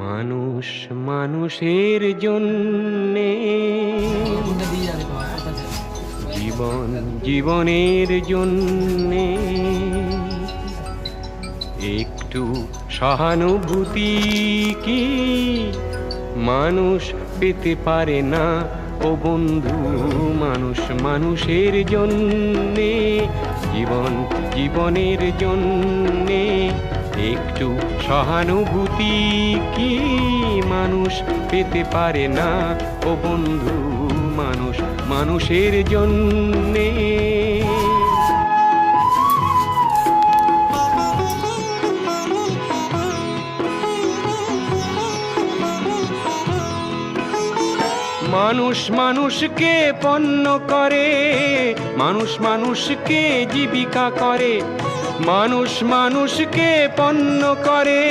মানুষ মানুষের জন্যে, জীবন জীবনের জন্যে একটু সহানুভূতি কি মানুষ পেতে পারে না? ও বন্ধু, মানুষ মানুষের জন্যে, জীবন জীবনের জন্যে একটু সহানুভূতি কি মানুষ পেতে পারে না? ও বন্ধু, মানুষ মানুষের জন্যে। মানুষ মানুষকে পণ্য করে, মানুষ মানুষকে জীবিকা করে, মানুষ মানুষকে পণ্য করে।